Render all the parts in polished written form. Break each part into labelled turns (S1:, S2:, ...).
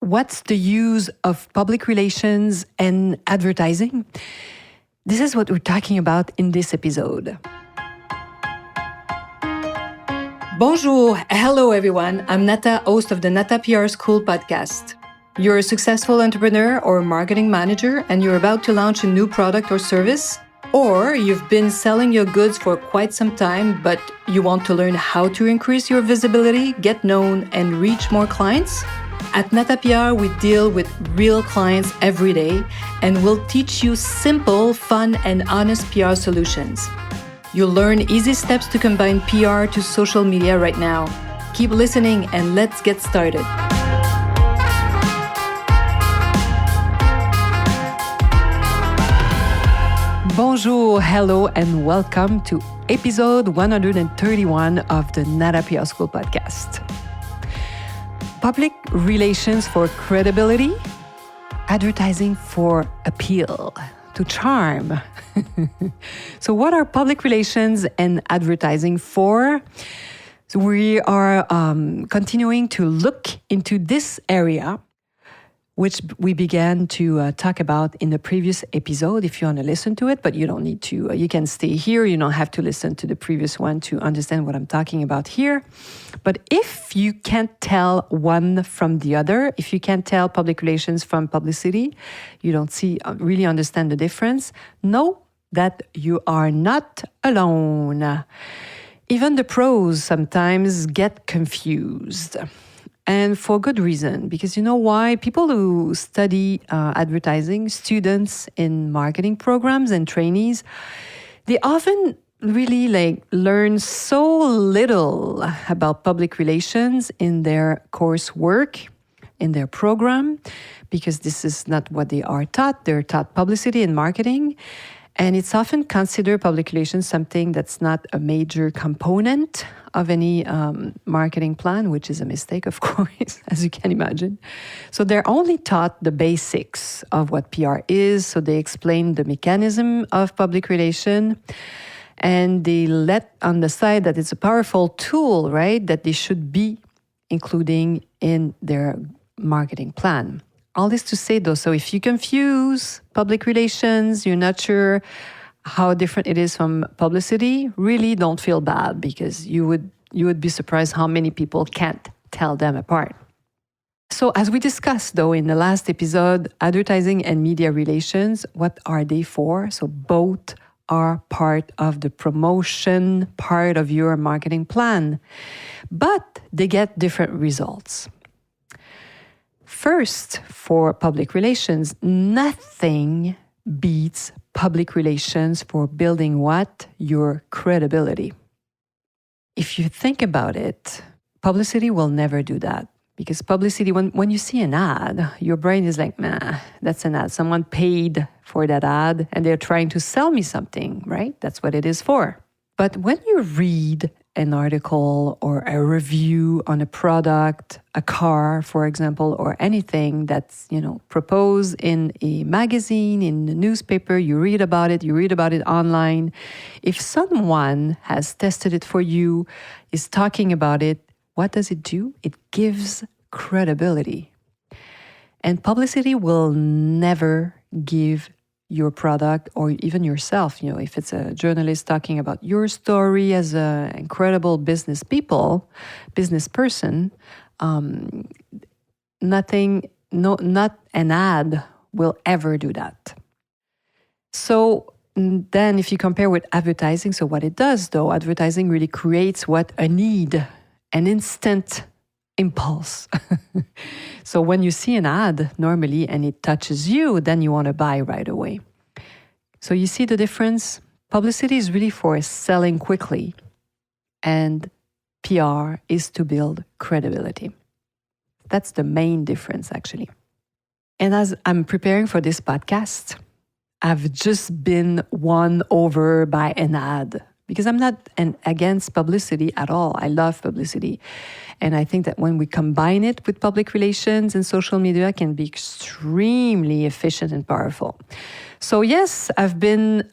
S1: what's the use of public relations and advertising? This is what we're talking about in this episode. Bonjour, hello everyone. I'm Nata, host of the Nata PR School podcast. You're a successful entrepreneur or marketing manager and you're about to launch a new product or service, or you've been selling your goods for quite some time, but you want to learn how to increase your visibility, get known, and reach more clients? At Nata PR, we deal with real clients every day and we'll teach you simple, fun, and honest PR solutions. You'll learn easy steps to combine PR to social media right now. Keep listening and let's get started. Bonjour, hello, and welcome to episode 131 of the Nata PR School podcast. Public relations for credibility, advertising for appeal, to charm. So what are public relations and advertising for? So we are continuing to look into this area, which we began to talk about in the previous episode. If you want to listen to it, but you don't need to, you can stay here. You don't have to listen to the previous one to understand what I'm talking about here. But if you can't tell one from the other, if you can't tell public relations from publicity, you don't really understand the difference, know that you are not alone. Even the pros sometimes get confused. And for good reason, because you know why? People who study advertising, students in marketing programs and trainees, they often really learn so little about public relations in their coursework, in their program, because this is not what they are taught. They're taught publicity and marketing. And it's often considered public relations something that's not a major component of any marketing plan, which is a mistake, of course, as you can imagine. So they're only taught the basics of what PR is. So they explain the mechanism of public relation. And they let on the side that it's a powerful tool, right, that they should be including in their marketing plan. All this to say, though, so if you confuse public relations, you're not sure how different it is from publicity, really don't feel bad, because you would be surprised how many people can't tell them apart. So as we discussed, though, in the last episode, advertising and media relations, what are they for? So both are part of the promotion part of your marketing plan, but they get different results. First, for public relations, nothing beats public relations for building what? Your credibility. If you think about it, publicity will never do that. Because publicity, when you see an ad, your brain is like, nah, that's an ad. Someone paid for that ad and they're trying to sell me something, right? That's what it is for. But when you read an article or a review on a product, a car, for example, or anything that's, proposed in a magazine, in the newspaper, you read about it online. If someone has tested it for you, is talking about it, what does it do? It gives credibility. And publicity will never give your product or even yourself, if it's a journalist talking about your story as an incredible business person, not an ad will ever do that. So then if you compare with advertising, so what it does though, advertising really creates a need, an instant impulse. So when you see an ad normally and it touches you, then you want to buy right away. So you see the difference? Publicity is really for selling quickly, and PR is to build credibility. That's the main difference, actually. And as I'm preparing for this podcast, I've just been won over by an ad, because I'm not against publicity at all. I love publicity. And I think that when we combine it with public relations and social media, it can be extremely efficient and powerful. So yes, I've been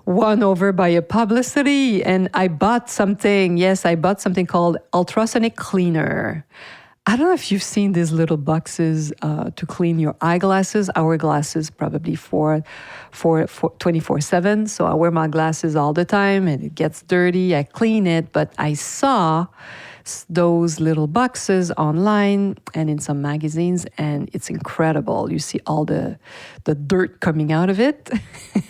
S1: won over by a publicity, and I bought something. Yes, I bought something called Ultrasonic cleaner. I don't know if you've seen these little boxes to clean your eyeglasses. I wear glasses probably for 24/7. So I wear my glasses all the time and it gets dirty. I clean it, but I saw those little boxes online and in some magazines, and it's incredible. You see all the dirt coming out of it.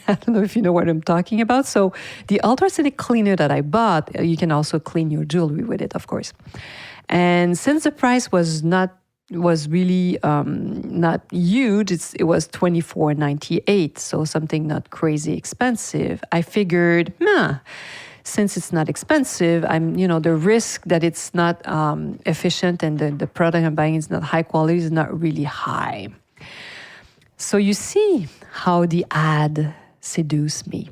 S1: I don't know if you know what I'm talking about. So the ultrasonic cleaner that I bought, you can also clean your jewelry with it, of course. And since the price was really not huge, it was $24.98, so something not crazy expensive. I figured, since it's not expensive, the risk that it's not efficient and the product I'm buying is not high quality is not really high. So you see how the ad seduced me.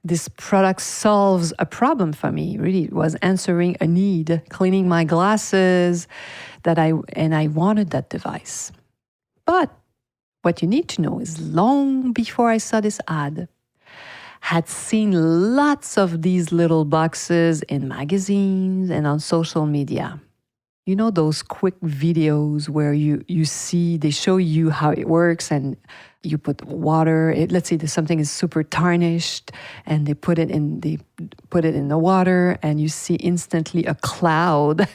S1: This product solves a problem for me. Really, it was answering a need, cleaning my glasses, and I wanted that device. But what you need to know is long before I saw this ad, had seen lots of these little boxes in magazines and on social media. You know those quick videos where you see, they show you how it works and you put water, let's say something is super tarnished and they put it in the water and you see instantly a cloud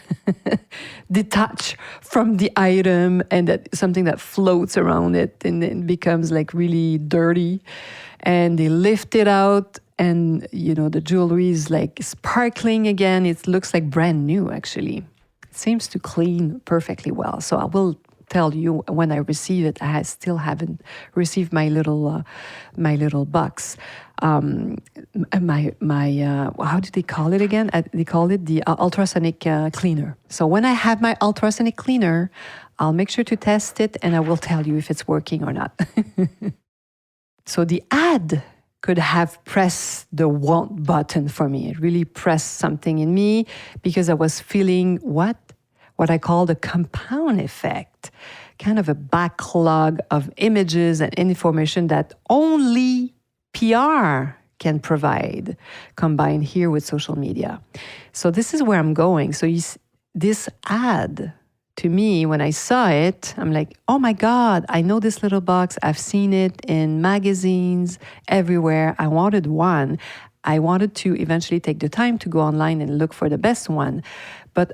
S1: detach from the item and that something that floats around it and it becomes like really dirty and they lift it out and the jewelry is like sparkling again. It looks like brand new actually. It seems to clean perfectly well. So I will tell you when I receive it. I still haven't received my little box. How do they call it again? They call it the ultrasonic cleaner. So when I have my ultrasonic cleaner, I'll make sure to test it and I will tell you if it's working or not. So the ad could have pressed the want button for me. It really pressed something in me because I was feeling what I call the compound effect, kind of a backlog of images and information that only PR can provide, combined here with social media. So this is where I'm going. So this ad, to me, when I saw it, I'm like, oh my God, I know this little box. I've seen it in magazines everywhere. I wanted one. I wanted to eventually take the time to go online and look for the best one. But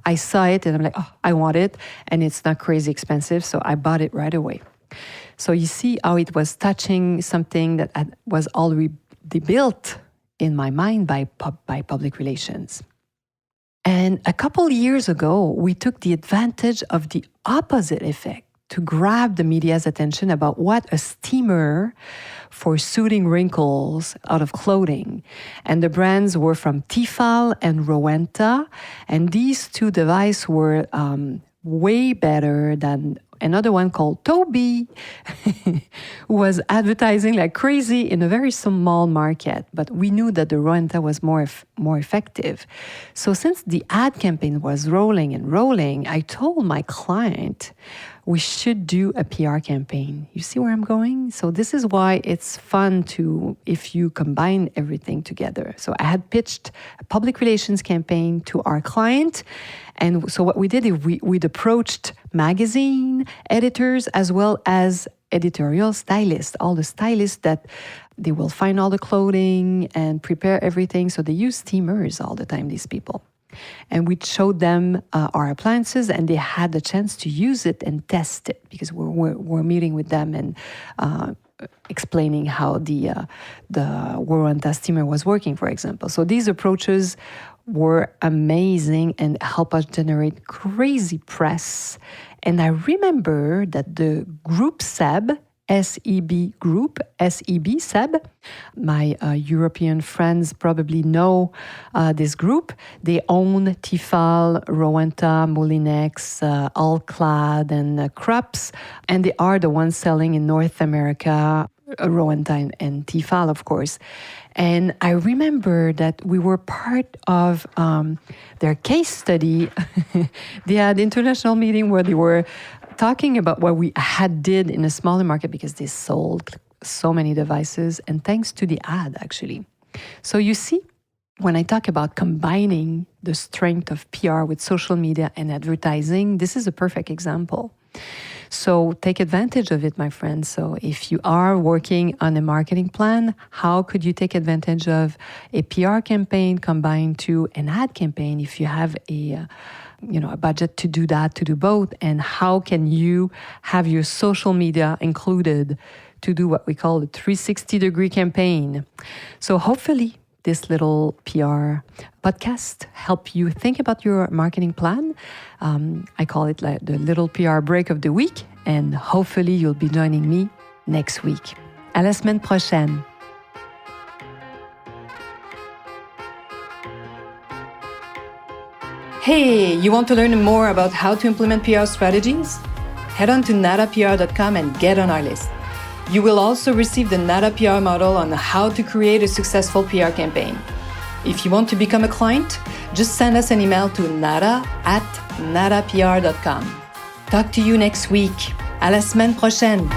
S1: I saw it and I'm like, I want it. And it's not crazy expensive. So I bought it right away. So you see how it was touching something that was already built in my mind by public relations. And a couple years ago, we took the advantage of the opposite effect to grab the media's attention about what a steamer for soothing wrinkles out of clothing. And the brands were from Tefal and Rowenta. And these two devices were way better than another one called Toby, who was advertising like crazy in a very small market. But we knew that the Rowenta was more effective. So since the ad campaign was rolling and rolling, I told my client, we should do a PR campaign. You see where I'm going? So this is why it's fun if you combine everything together. So I had pitched a public relations campaign to our client. And so what we did is we'd approached magazine editors as well as editorial stylists, all the stylists that they will find all the clothing and prepare everything. So they use steamers all the time, these people. And we showed them our appliances and they had the chance to use it and test it because we're meeting with them and explaining how the Rowenta steamer was working, for example. So these approaches were amazing and helped us generate crazy press. And I remember that the group SEB, SEB group, SEB, my European friends probably know this group. They own Tefal, Rowenta, Moulinex, Alclad, and Krups. And they are the ones selling in North America, Rowenta and Tefal, of course. And I remember that we were part of their case study. They had international meeting where they were talking about what we had did in a smaller market because they sold so many devices and thanks to the ad, actually. So you see, when I talk about combining the strength of PR with social media and advertising, this is a perfect example. So take advantage of it, my friends. So if you are working on a marketing plan, how could you take advantage of a PR campaign combined to an ad campaign if you have a budget to do that, to do both? And how can you have your social media included to do what we call a 360-degree campaign? So hopefully this little PR podcast help you think about your marketing plan. I call it like the little PR break of the week, and hopefully you'll be joining me next week. À la semaine prochaine. Hey, you want to learn more about how to implement PR strategies? Head on to natapr.com and get on our list. You will also receive the Nata PR model on how to create a successful PR campaign. If you want to become a client, just send us an email to nata@natapr.com. Talk to you next week. À la semaine prochaine.